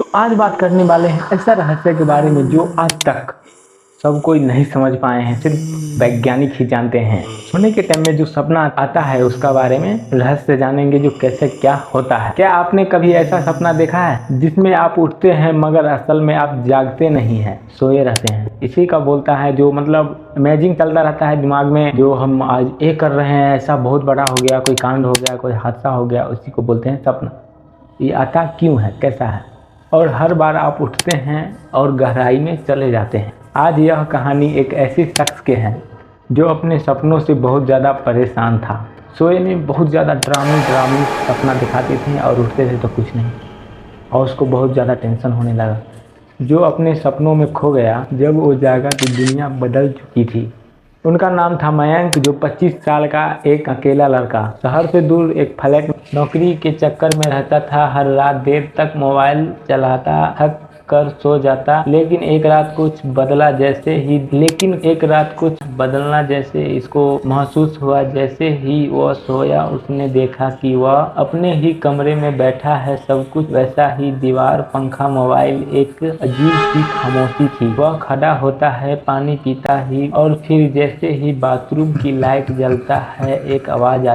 तो आज बात करने वाले हैं ऐसा रहस्य के बारे में जो आज तक सब कोई नहीं समझ पाए हैं, सिर्फ वैज्ञानिक ही जानते हैं। सोने के टाइम में जो सपना आता है उसका बारे में रहस्य जानेंगे, जो कैसे क्या होता है। क्या आपने कभी ऐसा सपना देखा है जिसमें आप उठते हैं मगर असल में आप जागते नहीं हैं, सोए रहते हैं? इसी का बोलता है जो मतलब इमेजिंग चलता रहता है दिमाग में, जो हम आज ये कर रहे हैं ऐसा बहुत बड़ा हो गया, कोई कांड हो गया, कोई हादसा हो गया, उसी को बोलते हैं सपना। ये आता क्यों है, कैसा है, और हर बार आप उठते हैं और गहराई में चले जाते हैं। आज यह कहानी एक ऐसी शख्स के है जो अपने सपनों से बहुत ज़्यादा परेशान था। सोए में बहुत ज़्यादा ड्रामी सपना दिखाते थे और उठते थे तो कुछ नहीं, और उसको बहुत ज़्यादा टेंशन होने लगा। जो अपने सपनों में खो गया, जब वो जागा तो दुनिया बदल चुकी थी। उनका नाम था मयंक, जो 25 साल का एक अकेला लड़का शहर से दूर एक फ्लैट में नौकरी के चक्कर में रहता था। हर रात देर तक मोबाइल चलाता, थक कर सो जाता। लेकिन एक रात कुछ बदलना जैसे इसको महसूस हुआ। जैसे ही वह सोया उसने देखा कि वह अपने ही कमरे में बैठा है, सब कुछ वैसा ही, दीवार, पंखा, मोबाइल, एक अजीब सी खामोशी थी। वह खड़ा होता है, पानी पीता ही, और फिर जैसे ही बाथरूम की लाइट जलता है एक आवाज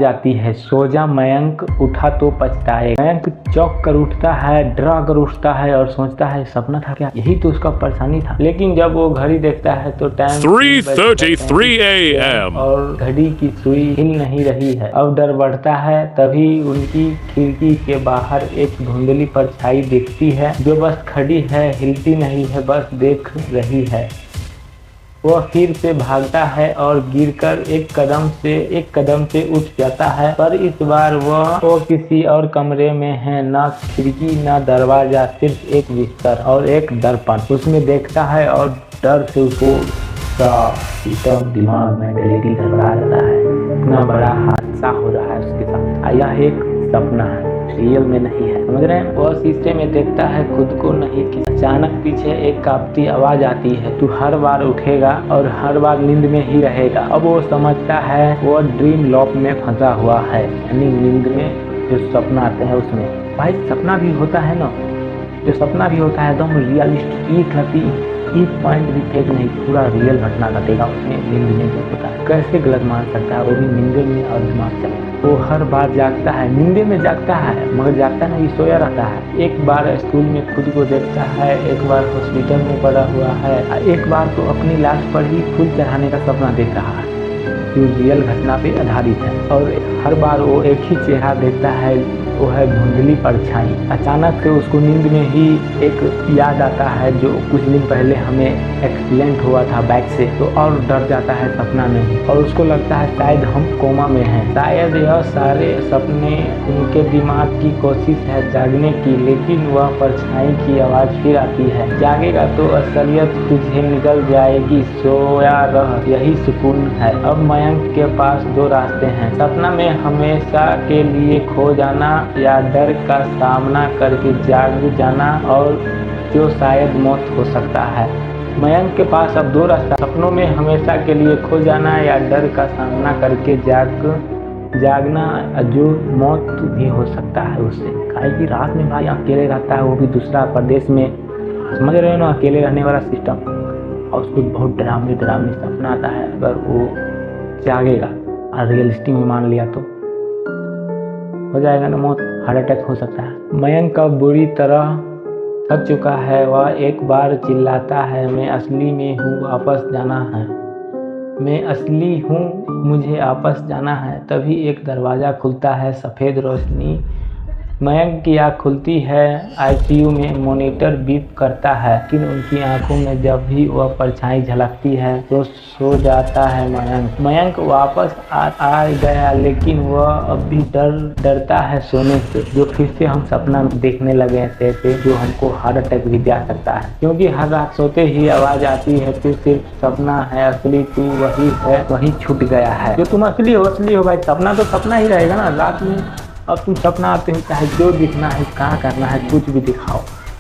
आती है, सो जा मयंक, उठा तो पछताए। मयंक चौंक कर उठता है, डरा कर उठता है और सोचता है सपना था क्या, यही तो उसका परेशानी था। लेकिन जब वो घड़ी देखता है तो टाइम 3:33 AM और घड़ी की सुई हिल नहीं रही है। अब डर बढ़ता है। तभी उनकी खिड़की के बाहर एक धुंधली परछाई दिखती है जो बस खड़ी है, हिलती नहीं है, बस देख रही है। वह फिर से भागता है और गिरकर एक कदम से उठ जाता है, पर इस बार वो किसी और कमरे में है। ना खिड़की ना दरवाजा, सिर्फ एक बिस्तर और एक दर्पण। उसमें देखता है और डर से उसको एकदम दिमाग में गलेटी घबरा जाता है। इतना बड़ा हादसा हो रहा है उसके साथ। यह एक सपना है, रियल में नहीं है, समझ रहे हैं? वह शीशे में देखता है खुद को नहीं कि अचानक पीछे एक कांपती आवाज आती है, तू हर बार उठेगा और हर बार नींद में ही रहेगा। अब वो समझता है वो ड्रीम लॉप में फंसा हुआ है, यानी नींद में जो सपना आते हैं उसमें। भाई सपना भी होता है ना, जो सपना भी होता है एकदम रियलिस्टिक, एक पॉइंट भी फेक नहीं, पूरा रियल घटना घटेगा उसमें, नींद में जो होता है। कैसे गलत मान सकता है, वो भी नींद में और दिमाग चले। वो हर बार जागता है, नींद में जागता है, मगर जागता नहीं, सोया रहता है। एक बार स्कूल में खुद को देखता है, एक बार हॉस्पिटल में पड़ा हुआ है, एक बार तो अपनी लाश पर ही फूल चढ़ाने का सपना देख रहा है जो रियल घटना पे आधारित है। और हर बार वो एक ही चेहरा देखता है, वो है धुंधली परछाई। अचानक से उसको नींद में ही एक याद आता है जो कुछ दिन पहले हमें एक्सीडेंट हुआ था बाइक से, तो और डर जाता है सपना में ही, और उसको लगता है शायद हम कोमा में हैं। शायद यह सारे सपने उनके दिमाग की कोशिश है जागने की, लेकिन वह परछाई की आवाज फिर आती है, जागेगा तो असलियत तुझे निकल जाएगी, सोया रह, यही सुकून है। अब मयंक के पास दो रास्ते हैं, सपना में हमेशा के लिए खो जाना या डर का सामना करके जाग जाना, और जो शायद मौत हो सकता है। मयंक के पास अब दो रास्ता, सपनों में हमेशा के लिए खो जाना या डर का सामना करके जागना, जो मौत भी हो सकता है उससे। काहे कि रात में भाई अकेले रहता है, वो भी दूसरा प्रदेश में, समझ रहे हो ना, अकेले रहने वाला सिस्टम। और उसको बहुत डरावनी सपना आता है। अगर वो जागेगा और रियलिस्टिक में मान लिया तो हो जाएगा ना मौत, हार्ट अटैक हो सकता है। मयंक का बुरी तरह थक चुका है। वह एक बार चिल्लाता है, मैं असली में हूँ, वापस जाना है, मैं असली हूँ, मुझे वापस जाना है। तभी एक दरवाज़ा खुलता है, सफ़ेद रोशनी, मयंक की आँख खुलती है। आईसीयू में मॉनिटर बीप करता है, लेकिन उनकी आंखों में जब भी वह परछाई झलकती है तो सो जाता है मयंक वापस आ गया, लेकिन वह अब भी डरता है सोने से, जो फिर से हम सपना देखने लगे हैं, जो हमको हार्ट अटैक भी दे सकता है। क्योंकि हर रात सोते ही आवाज़ आती है, फिर सिर्फ सपना है, असली तू वही है, वही छूट गया है। जो तुम असली हो भाई, सपना तो सपना ही रहेगा ना। रात में अब तुम सपना आते हो, चाहे जो दिखना है, कहाँ करना है, कुछ भी दिखाओ,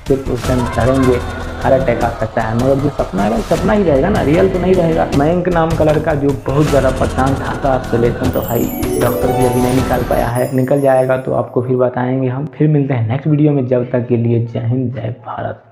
सिर्फ उस टाइम करेंगे हार्ट अटैक आ सकता है। मगर जो सपना है सपना ही रहेगा ना, रियल तो नहीं रहेगा। मयंक नाम का लड़का जो बहुत ज़्यादा परेशान था, तो सोल्यूशन तो भाई डॉक्टर भी अभी नहीं निकाल पाया है, निकल जाएगा तो आपको फिर बताएंगे हम। फिर मिलते हैं नेक्स्ट वीडियो में, जब तक के लिए जय हिंद जय भारत।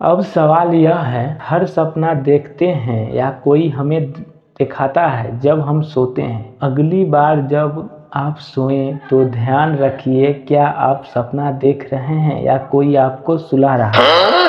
अब सवाल यह है, हर सपना देखते हैं या कोई हमें दिखाता है जब हम सोते हैं? अगली बार जब आप सोएं तो ध्यान रखिए, क्या आप सपना देख रहे हैं या कोई आपको सुला रहा है।